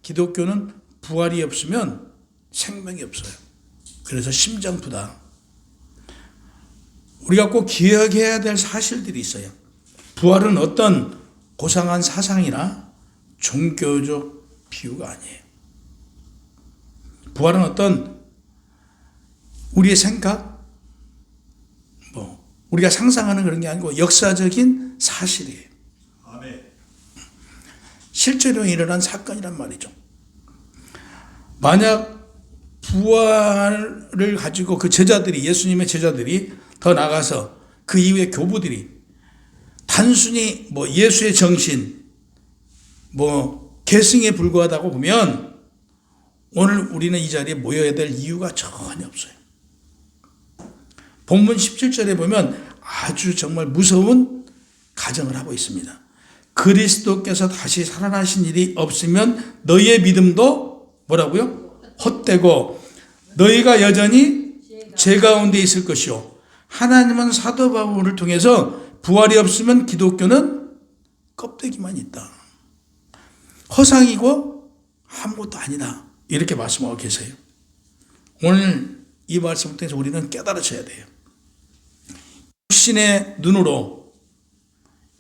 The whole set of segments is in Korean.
기독교는 부활이 없으면 생명이 없어요. 그래서 심정부다. 우리가 꼭 기억해야 될 사실들이 있어요. 부활은 어떤 고상한 사상이나 종교적 비유가 아니에요. 부활은 어떤 우리의 생각, 우리가 상상하는 그런 게 아니고 역사적인 사실이에요. 실제로 일어난 사건이란 말이죠. 만약 부활을 가지고 그 제자들이, 예수님의 제자들이 더 나가서 그 이후에 교부들이 단순히 예수의 정신, 계승에 불과하다고 보면 오늘 우리는 이 자리에 모여야 될 이유가 전혀 없어요. 본문 17절에 보면 아주 정말 무서운 가정을 하고 있습니다. 그리스도께서 다시 살아나신 일이 없으면 너희의 믿음도 뭐라고요? 헛되고 너희가 여전히 죄 가운데 있을 것이요. 하나님은 사도 바울을 통해서 부활이 없으면 기독교는 껍데기만 있다. 허상이고 아무것도 아니다. 이렇게 말씀하고 계세요. 오늘 이 말씀을 통해서 우리는 깨달아져야 돼요.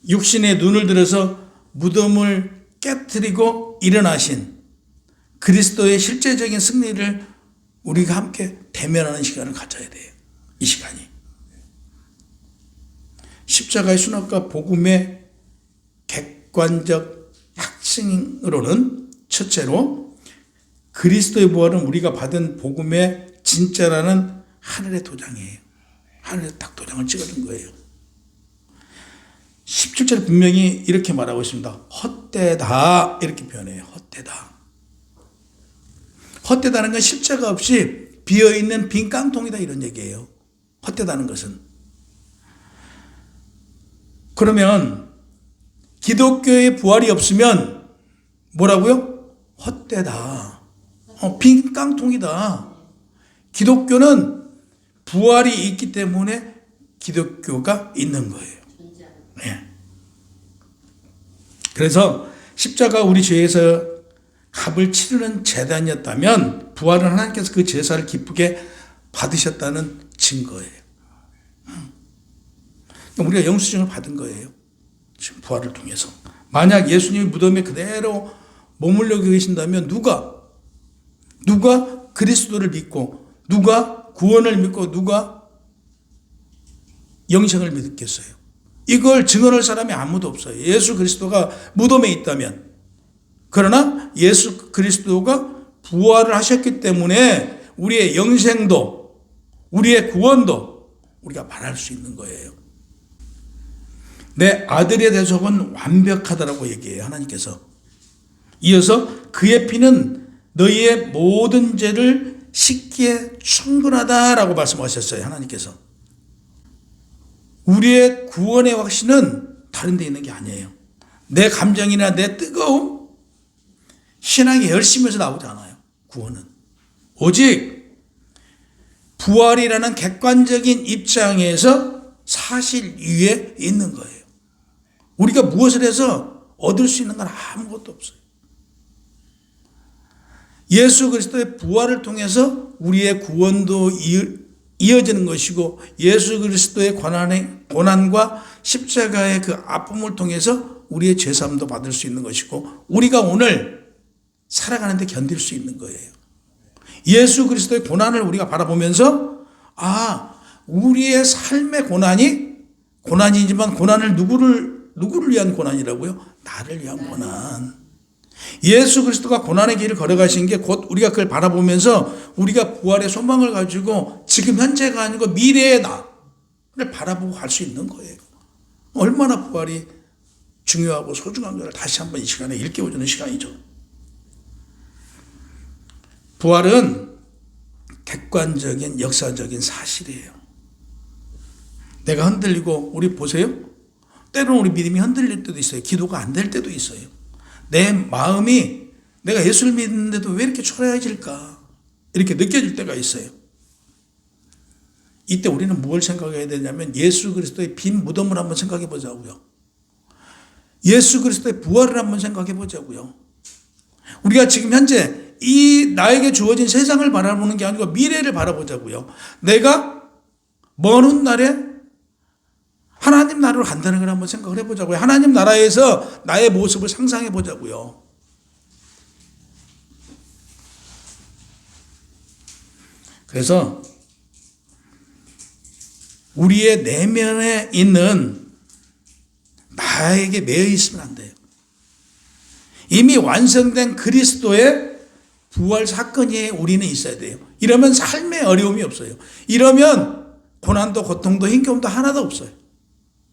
육신의 눈을 들어서 무덤을 깨트리고 일어나신 그리스도의 실제적인 승리를 우리가 함께 대면하는 시간을 가져야 돼요. 이 시간이. 십자가의 순환과 복음의 객관적 확증으로는 첫째로 그리스도의 부활은 우리가 받은 복음의 진짜라는 하늘의 도장이에요. 하늘에 딱 도장을 찍어준 거예요. 17절 분명히 이렇게 말하고 있습니다. 헛되다 이렇게 표현해요. 헛되다. 헛되다는 건 십자가 없이 비어있는 빈 깡통이다 이런 얘기예요. 헛되다는 것은. 그러면 기독교의 부활이 없으면 뭐라고요? 헛되다. 빈 깡통이다. 기독교는 부활이 있기 때문에 기독교가 있는 거예요. 네. 그래서 십자가 우리 죄에서 값을 치르는 제단이었다면 부활은 하나님께서 그 제사를 기쁘게 받으셨다는 증거예요. 우리가 영수증을 받은 거예요. 지금 부활을 통해서. 만약 예수님이 무덤에 그대로 머물러 계신다면 누가 그리스도를 믿고 누가 구원을 믿고 누가 영생을 믿겠어요? 이걸 증언할 사람이 아무도 없어요. 예수 그리스도가 무덤에 있다면. 그러나 예수 그리스도가 부활을 하셨기 때문에 우리의 영생도 우리의 구원도 우리가 말할 수 있는 거예요. 내 아들의 대속은 완벽하다라고 얘기해요. 하나님께서. 이어서 그의 피는 너희의 모든 죄를 씻기에 충분하다라고 말씀하셨어요. 하나님께서. 우리의 구원의 확신은 다른 데 있는 게 아니에요. 내 감정이나 내 뜨거움, 신앙의 열심에서 나오지 않아요. 구원은. 오직 부활이라는 객관적인 입장에서 사실 위에 있는 거예요. 우리가 무엇을 해서 얻을 수 있는 건 아무것도 없어요. 예수 그리스도의 부활을 통해서 우리의 구원도 이어지는 것이고 예수 그리스도의 고난과 십자가의 그 아픔을 통해서 우리의 죄사함도 받을 수 있는 것이고 우리가 오늘 살아가는데 견딜 수 있는 거예요. 예수 그리스도의 고난을 우리가 바라보면서 우리의 삶의 고난이지만 고난을 누구를 위한 고난이라고요? 나를 위한 고난. 예수 그리스도가 고난의 길을 걸어가신 게 곧 우리가 그걸 바라보면서 우리가 부활의 소망을 가지고 지금 현재가 아니고 미래의 나를 바라보고 갈 수 있는 거예요. 얼마나 부활이 중요하고 소중한가를 다시 한번 이 시간에 일깨워주는 시간이죠. 부활은 객관적인 역사적인 사실이에요. 내가 흔들리고 우리 보세요. 때로는 우리 믿음이 흔들릴 때도 있어요. 기도가 안 될 때도 있어요. 내 마음이 내가 예수를 믿는데도 왜 이렇게 초라해질까? 이렇게 느껴질 때가 있어요. 이때 우리는 뭘 생각해야 되냐면 예수 그리스도의 빈 무덤을 한번 생각해 보자고요. 예수 그리스도의 부활을 한번 생각해 보자고요. 우리가 지금 현재 이 나에게 주어진 세상을 바라보는 게 아니고 미래를 바라보자고요. 내가 먼 훗날에 하나님 나라로 간다는 걸 한번 생각을 해보자고요. 하나님 나라에서 나의 모습을 상상해 보자고요. 그래서 우리의 내면에 있는 나에게 매여 있으면 안 돼요. 이미 완성된 그리스도의 부활 사건이 우리는 있어야 돼요. 이러면 삶에 어려움이 없어요. 이러면 고난도 고통도 힘겨움도 하나도 없어요.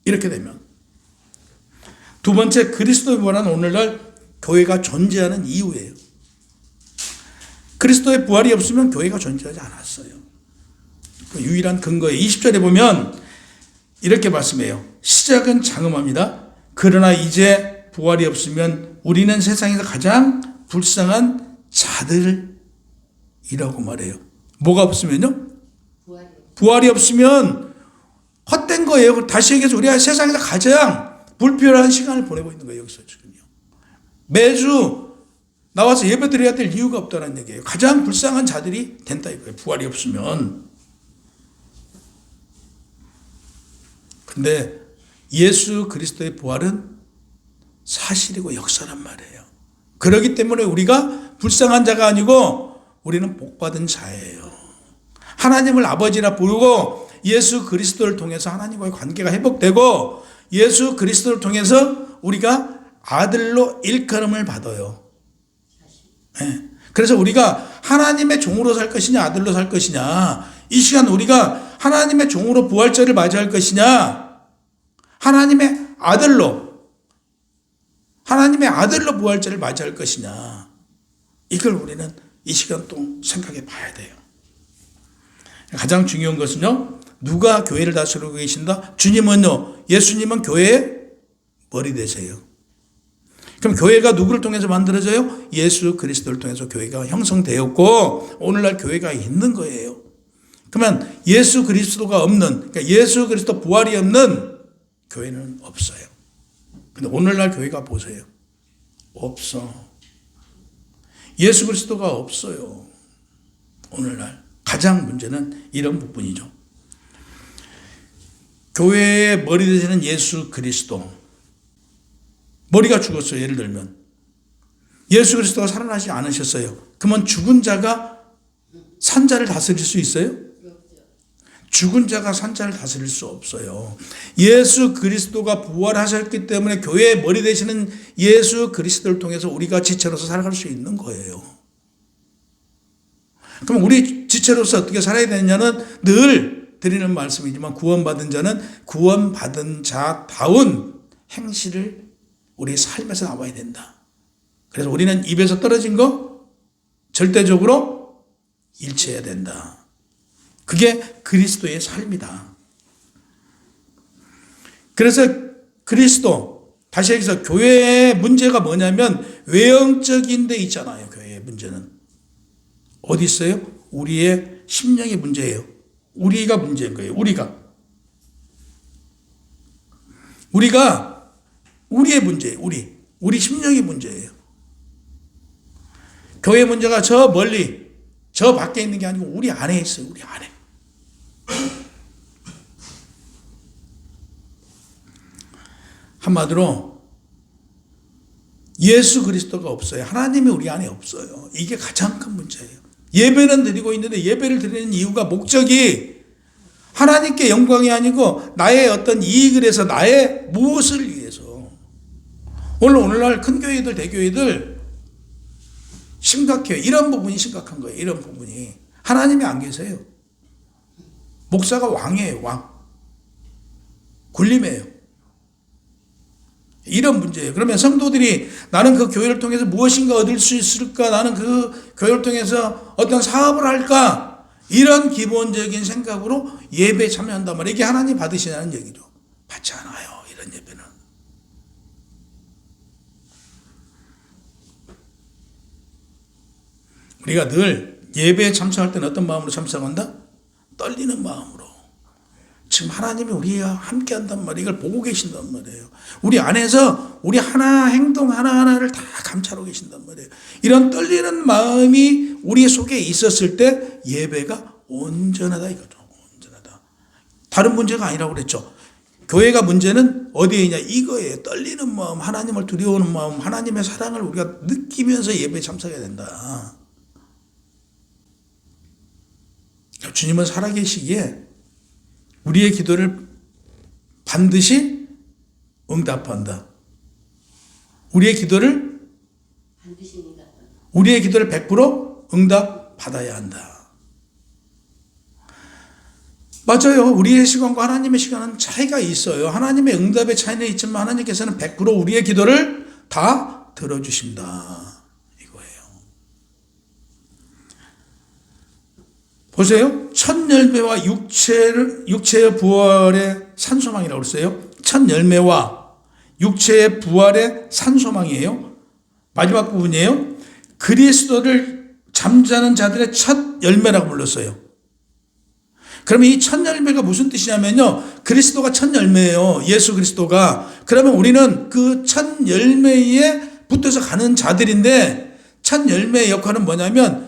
이렇게 되면. 두 번째, 그리스도의 부활은 오늘날 교회가 존재하는 이유예요. 그리스도의 부활이 없으면 교회가 존재하지 않았어요. 그 유일한 근거에 20절에 보면 이렇게 말씀해요. 시작은 장엄합니다. 그러나 이제 부활이 없으면 우리는 세상에서 가장 불쌍한 자들이라고 말해요. 뭐가 없으면요? 부활이 없으면 헛된 거예요. 다시 얘기해서 우리가 세상에서 가장 불필요한 시간을 보내고 있는 거예요. 여기서 지금요. 매주 나와서 예배 드려야 될 이유가 없다는 얘기예요. 가장 불쌍한 자들이 된다 이거예요. 부활이 없으면. 근데 예수 그리스도의 부활은 사실이고 역사란 말이에요. 그렇기 때문에 우리가 불쌍한 자가 아니고 우리는 복받은 자예요. 하나님을 아버지라 부르고 예수 그리스도를 통해서 하나님과의 관계가 회복되고 예수 그리스도를 통해서 우리가 아들로 일컬음을 받아요. 네. 그래서 우리가 하나님의 종으로 살 것이냐 아들로 살 것이냐, 이 시간 우리가 하나님의 종으로 부활절을 맞이할 것이냐 하나님의 아들로 부활절을 맞이할 것이냐, 이걸 우리는 이 시간 또 생각해 봐야 돼요. 가장 중요한 것은요, 누가 교회를 다스리고 계신다? 주님은요, 예수님은 교회의 머리 되세요. 그럼 교회가 누구를 통해서 만들어져요? 예수 그리스도를 통해서 교회가 형성되었고 오늘날 교회가 있는 거예요. 그러면 예수 그리스도가 없는, 그러니까 예수 그리스도 부활이 없는 교회는 없어요. 근데 오늘날 교회가 보세요. 없어. 예수 그리스도가 없어요. 오늘날. 가장 문제는 이런 부분이죠. 교회의 머리 되시는 예수 그리스도. 머리가 죽었어요. 예를 들면. 예수 그리스도가 살아나지 않으셨어요. 그러면 죽은 자가 산자를 다스릴 수 있어요? 죽은 자가 산자를 다스릴 수 없어요. 예수 그리스도가 부활하셨기 때문에 교회의 머리 되시는 예수 그리스도를 통해서 우리가 지체로서 살아갈 수 있는 거예요. 그럼 우리 지체로서 어떻게 살아야 되느냐는 늘 드리는 말씀이지만 구원받은 자는 구원받은 자다운 행실을 우리 삶에서 나와야 된다. 그래서 우리는 입에서 떨어진 거 절대적으로 일치해야 된다. 그게 그리스도의 삶이다. 그래서 그리스도, 다시 여기서 교회의 문제가 뭐냐면 외형적인 데 있잖아요. 교회의 문제는. 어디 있어요? 우리의 심령의 문제예요. 우리가 문제인 거예요. 우리의 문제예요. 우리 심령의 문제예요. 교회 문제가 저 멀리, 저 밖에 있는 게 아니고 우리 안에 있어요. 우리 안에. 한마디로 예수 그리스도가 없어요. 하나님이 우리 안에 없어요. 이게 가장 큰 문제예요. 예배는 드리고 있는데 예배를 드리는 이유가 목적이 하나님께 영광이 아니고 나의 어떤 이익을 해서 나의 무엇을 위해서. 오늘날 큰 교회들, 대교회들 심각해요. 이런 부분이 심각한 거예요. 이런 부분이. 하나님이 안 계세요. 목사가 왕이에요. 왕. 군림이에요. 이런 문제예요. 그러면 성도들이 나는 그 교회를 통해서 무엇인가 얻을 수 있을까? 나는 그 교회를 통해서 어떤 사업을 할까? 이런 기본적인 생각으로 예배에 참여한단 말이에요. 이게 하나님 받으시냐는 얘기죠. 받지 않아요. 이런 예배는. 우리가 늘 예배에 참석할 때는 어떤 마음으로 참석한다? 떨리는 마음으로. 지금 하나님이 우리와 함께 한단 말이에요. 이걸 보고 계신단 말이에요. 우리 안에서 우리 하나 행동 하나하나를 다 감찰하고 계신단 말이에요. 이런 떨리는 마음이 우리 속에 있었을 때 예배가 온전하다 이거죠. 온전하다. 다른 문제가 아니라고 그랬죠. 교회가 문제는 어디에 있냐 이거예요. 떨리는 마음, 하나님을 두려워하는 마음, 하나님의 사랑을 우리가 느끼면서 예배에 참석해야 된다. 주님은 살아계시기에 우리의 기도를 반드시 응답한다. 우리의 기도를 100% 응답받아야 한다. 맞아요. 우리의 시간과 하나님의 시간은 차이가 있어요. 하나님의 응답의 차이는 있지만 하나님께서는 100% 우리의 기도를 다 들어주신다. 이거예요. 보세요. 첫 열매와 육체의 부활의 산소망이라고 그랬어요. 첫 열매와 육체의 부활의 산소망이에요. 마지막 부분이에요. 그리스도를 잠자는 자들의 첫 열매라고 불렀어요. 그러면 이 첫 열매가 무슨 뜻이냐면요. 그리스도가 첫 열매예요. 예수 그리스도가. 그러면 우리는 그 첫 열매에 붙어서 가는 자들인데 첫 열매의 역할은 뭐냐면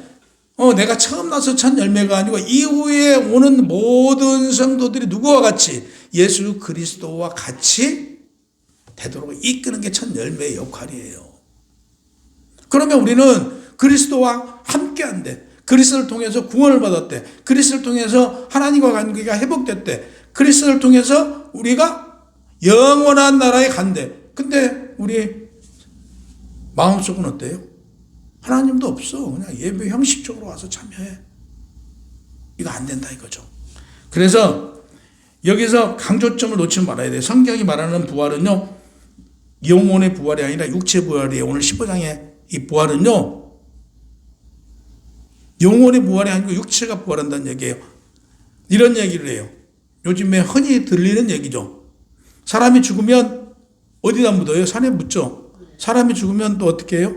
내가 처음 나서 첫 열매가 아니고 이후에 오는 모든 성도들이 누구와 같이 예수 그리스도와 같이 되도록 이끄는 게 첫 열매의 역할이에요. 그러면 우리는 그리스도와 함께 한대. 그리스도를 통해서 구원을 받았대. 그리스도를 통해서 하나님과 관계가 회복됐대. 그리스도를 통해서 우리가 영원한 나라에 간대. 근데 우리 마음속은 어때요? 하나님도 없어. 그냥 예배 형식적으로 와서 참여해. 이거 안 된다 이거죠. 그래서 여기서 강조점을 놓치지 말아야 돼요. 성경이 말하는 부활은요. 영혼의 부활이 아니라 육체 부활이에요. 오늘 15장의 이 부활은요. 영혼의 부활이 아니고 육체가 부활한다는 얘기예요. 이런 얘기를 해요. 요즘에 흔히 들리는 얘기죠. 사람이 죽으면 어디다 묻어요? 산에 묻죠. 사람이 죽으면 또 어떻게 해요?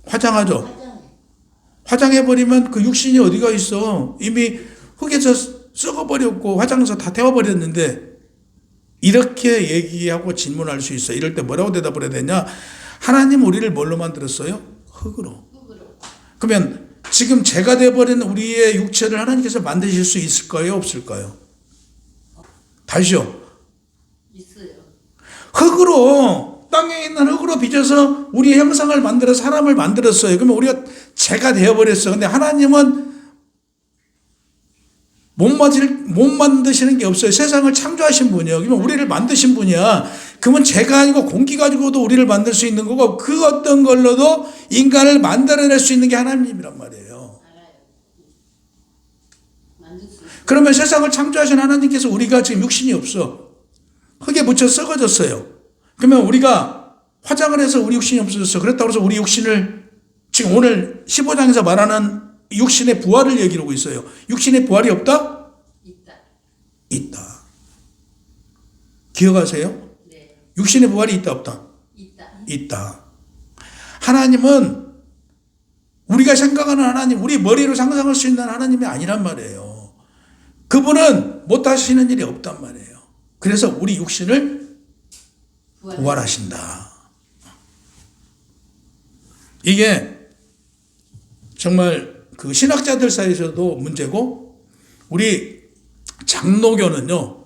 화장하죠. 화장해버리면 그 육신이 어디가 있어? 이미 흙에서 썩어버렸고 화장해서 다 태워버렸는데 이렇게 얘기하고 질문할 수 있어. 이럴 때 뭐라고 대답을 해야 되냐? 하나님 우리를 뭘로 만들었어요? 흙으로. 그러면 지금 죄가 되어버린 우리의 육체를 하나님께서 만드실 수 있을까요? 없을까요? 다시요. 있어요. 흙으로, 땅에 있는 흙으로 빚어서 우리의 형상을 만들어 사람을 만들었어요. 그러면 우리가 죄가 되어버렸어. 근데 하나님은 못 만드시는 게 없어요. 세상을 창조하신 분이에요. 그러면 우리를 만드신 분이야. 그러면 죄가 아니고 공기 가지고도 우리를 만들 수 있는 거고 그 어떤 걸로도 인간을 만들어낼 수 있는 게 하나님이란 말이에요. 그러면 세상을 창조하신 하나님께서 우리가 지금 육신이 없어. 흙에 묻혀 썩어졌어요. 그러면 우리가 화장을 해서 우리 육신이 없어졌어. 그렇다고 해서 우리 육신을 지금 오늘 15장에서 말하는 육신의 부활을 얘기하고 있어요. 육신의 부활이 없다? 있다. 있다. 기억하세요? 네. 육신의 부활이 있다 없다? 있다. 있다. 하나님은 우리가 생각하는 하나님, 우리 머리로 상상할 수 있는 하나님이 아니란 말이에요. 그분은 못하시는 일이 없단 말이에요. 그래서 우리 육신을 부활하신다. 이게 정말 그 신학자들 사이에서도 문제고 우리 장로교는요.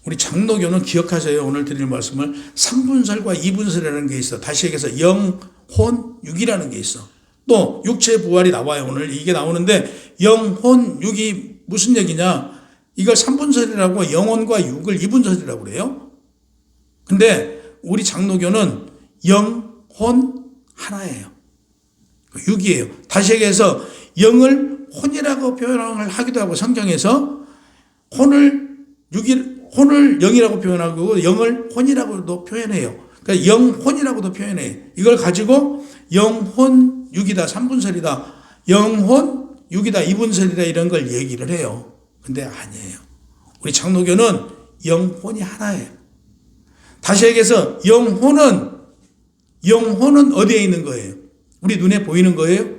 우리 장로교는 기억하세요. 오늘 드릴 말씀을 3분설과 2분설이라는 게 있어. 다시 얘기해서 영, 혼, 육이라는 게 있어. 또 육체의 부활이 나와요. 오늘 이게 나오는데 영, 혼, 육이 무슨 얘기냐. 이걸 3분설이라고 영혼과 육을 2분설이라고 그래요. 근데 우리 장로교는 영, 혼, 하나예요. 육이에요. 다시 얘기해서 영을 혼이라고 표현을 하기도 하고 성경에서 혼을 영이라고 표현하고 영을 혼이라고도 표현해요. 그러니까 영혼이라고도 표현해요. 이걸 가지고 영혼 육이다 3분설이다. 영혼 육이다 2분설이다 이런 걸 얘기를 해요. 근데 아니에요. 우리 장로교는 영혼이 하나예요. 다시 얘기해서 영혼은 어디에 있는 거예요? 우리 눈에 보이는 거예요?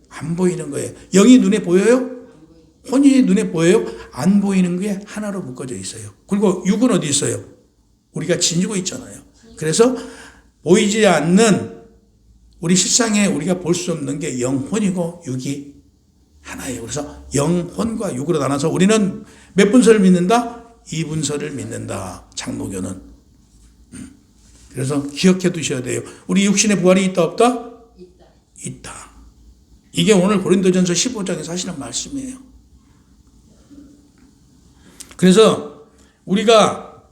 안 보이는 거예요. 영이 눈에 보여요? 혼이 눈에 보여요? 안 보이는 게 하나로 묶어져 있어요. 그리고 육은 어디 있어요? 우리가 지니고 있잖아요. 그래서 보이지 않는 우리 실상에 우리가 볼 수 없는 게 영혼이고 육이 하나예요. 그래서 영혼과 육으로 나눠서 우리는 몇 분서를 믿는다? 2분서를 믿는다. 장로교는. 그래서 기억해 두셔야 돼요. 우리 육신의 부활이 있다 없다? 있다. 이게 오늘 고린도전서 15장에서 하시는 말씀이에요. 그래서 우리가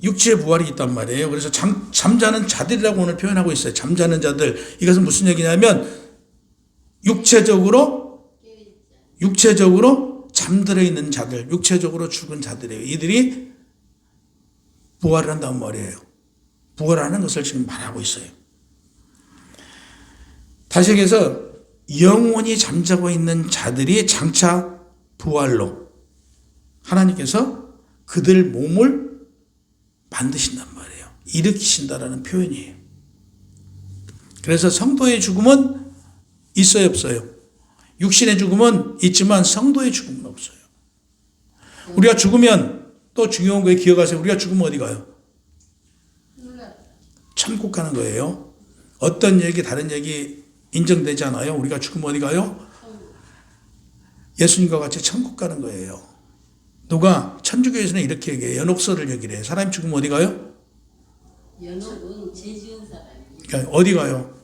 육체의 부활이 있단 말이에요. 그래서 잠자는 자들이라고 오늘 표현하고 있어요. 잠자는 자들. 이것은 무슨 얘기냐면 육체적으로 잠들어 있는 자들, 육체적으로 죽은 자들이에요. 이들이 부활을 한다는 말이에요. 부활하는 것을 지금 말하고 있어요. 다시 얘기해서 영원히 잠자고 있는 자들이 장차 부활로 하나님께서 그들 몸을 만드신단 말이에요. 일으키신다라는 표현이에요. 그래서 성도의 죽음은 있어요, 없어요? 육신의 죽음은 있지만 성도의 죽음은 없어요. 우리가 죽으면 또 중요한 거에 기억하세요. 우리가 죽으면 어디 가요? 천국 가는 거예요. 어떤 얘기 다른 얘기 인정되지 않아요? 우리가 죽으면 어디 가요? 예수님과 같이 천국 가는 거예요. 누가 천주교에서는 이렇게 얘기해요. 연옥설을 얘기를 해요. 사람이 죽으면 어디 가요? 연옥은 죄 지은 사람이에요. 그러니까 어디 가요?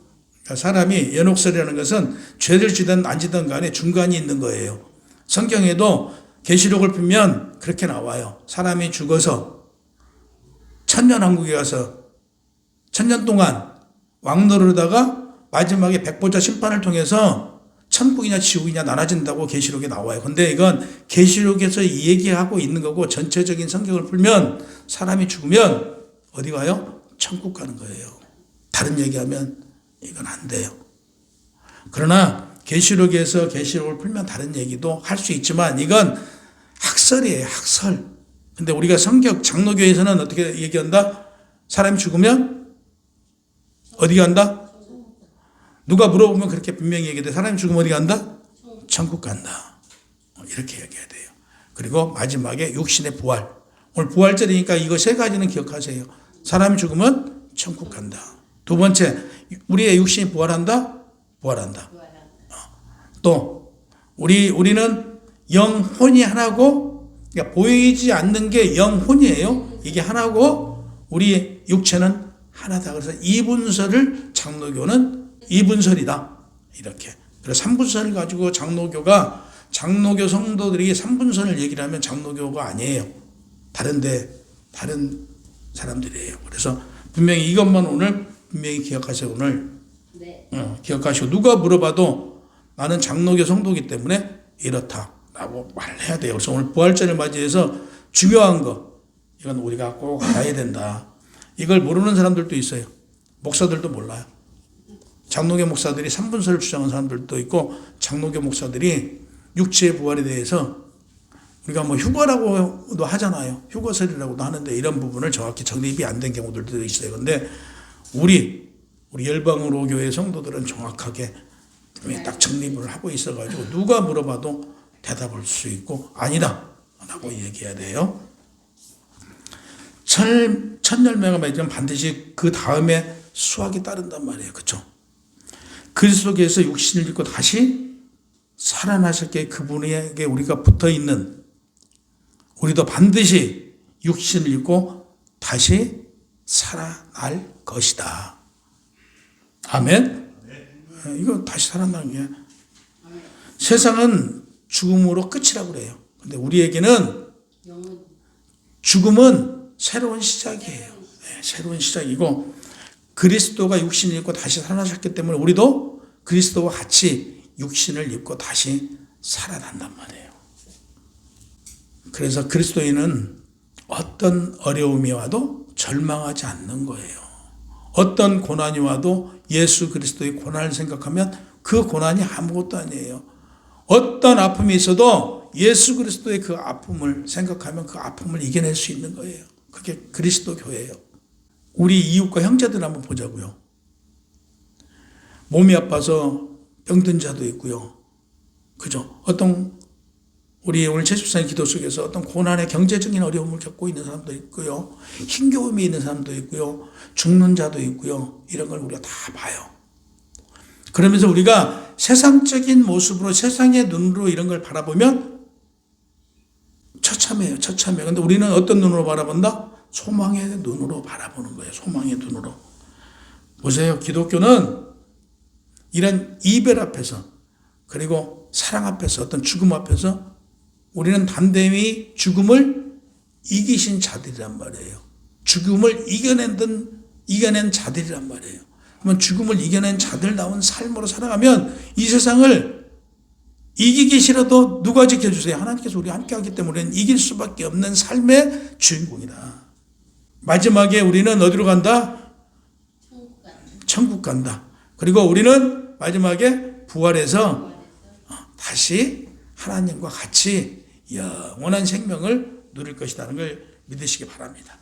그러니까 사람이 연옥설이라는 것은 죄를 지든 안 지든 간에 중간이 있는 거예요. 성경에도 계시록을 보면 그렇게 나와요. 사람이 죽어서 천년왕국에 가서 천년 동안 왕노릇하다가 마지막에 백보자 심판을 통해서 천국이냐 지옥이냐 나눠진다고 계시록에 나와요. 근데 이건 계시록에서 이 얘기하고 있는 거고 전체적인 성경을 풀면 사람이 죽으면 어디 가요? 천국 가는 거예요. 다른 얘기하면 이건 안 돼요. 그러나 계시록에서 계시록을 풀면 다른 얘기도 할 수 있지만 이건 학설이에요. 학설. 근데 우리가 성경 장로교에서는 어떻게 얘기한다? 사람이 죽으면 어디 간다? 누가 물어보면 그렇게 분명히 얘기돼. 사람이 죽으면 어디 간다? 천국 간다. 이렇게 얘기해야 돼요. 그리고 마지막에 육신의 부활. 오늘 부활절이니까 이거 세 가지는 기억하세요. 사람이 죽으면 천국 간다. 두 번째, 우리의 육신이 부활한다? 부활한다. 또 우리는 영혼이 하나고, 그러니까 보이지 않는 게 영혼이에요. 이게 하나고 우리 육체는 하나다. 그래서 이분설을 장로교는 이분설이다. 이렇게. 그래서 삼분설을 가지고 장로교 성도들이 삼분설을 얘기를 하면 장로교가 아니에요. 다른 사람들이에요. 그래서 분명히 이것만 오늘 분명히 기억하세요. 오늘. 네. 기억하시고 누가 물어봐도 나는 장로교 성도이기 때문에 이렇다라고 말해야 돼요. 그래서 오늘 부활절을 맞이해서 중요한 거 이건 우리가 꼭 알아야 된다. 이걸 모르는 사람들도 있어요. 목사들도 몰라요. 장로교 목사들이 삼분설을 주장하는 사람들도 있고 장로교 목사들이 육체의 부활에 대해서 우리가 뭐 휴거라고도 하잖아요. 휴거설이라고도 하는데 이런 부분을 정확히 정립이 안 된 경우들도 있어요. 그런데 우리 열방으로 교회 성도들은 정확하게 딱 정립을 하고 있어가지고 누가 물어봐도 대답할 수 있고 아니다 라고 얘기해야 돼요. 첫 열매가 맺으면 반드시 그 다음에 수확이 따른단 말이에요. 그렇죠? 그리스도께서 육신을 입고 다시 살아나실 게 그분에게 우리가 붙어있는 우리도 반드시 육신을 입고 다시 살아날 것이다. 아멘? 이거 다시 살아나는 게 세상은 죽음으로 끝이라고 그래요. 근데 우리에게는 죽음은 새로운 시작이에요. 네, 새로운 시작이고 그리스도가 육신을 입고 다시 살아나셨기 때문에 우리도 그리스도와 같이 육신을 입고 다시 살아난단 말이에요. 그래서 그리스도인은 어떤 어려움이 와도 절망하지 않는 거예요. 어떤 고난이 와도 예수 그리스도의 고난을 생각하면 그 고난이 아무것도 아니에요. 어떤 아픔이 있어도 예수 그리스도의 그 아픔을 생각하면 그 아픔을 이겨낼 수 있는 거예요. 그게 그리스도 교회예요. 우리 이웃과 형제들 한번 보자고요. 몸이 아파서 병든 자도 있고요. 그죠? 어떤 우리 오늘 최수사의 기도 속에서 어떤 고난의 경제적인 어려움을 겪고 있는 사람도 있고요. 힘겨움이 있는 사람도 있고요. 죽는 자도 있고요. 이런 걸 우리가 다 봐요. 그러면서 우리가 세상적인 모습으로 세상의 눈으로 이런 걸 바라보면 처참해요. 처참해요. 근데 우리는 어떤 눈으로 바라본다? 소망의 눈으로 바라보는 거예요. 소망의 눈으로. 보세요. 기독교는 이런 이별 앞에서 그리고 사랑 앞에서 어떤 죽음 앞에서 우리는 담대히 죽음을 이기신 자들이란 말이에요. 죽음을 이겨낸 자들이란 말이에요. 그러면 죽음을 이겨낸 자들다운 삶으로 살아가면 이 세상을 이기기 싫어도 누가 지켜주세요? 하나님께서 우리와 함께하기 때문에 우리는 이길 수밖에 없는 삶의 주인공이다. 마지막에 우리는 어디로 간다? 천국 간다. 그리고 우리는 마지막에 부활해서 다시 하나님과 같이 영원한 생명을 누릴 것이라는 걸 믿으시기 바랍니다.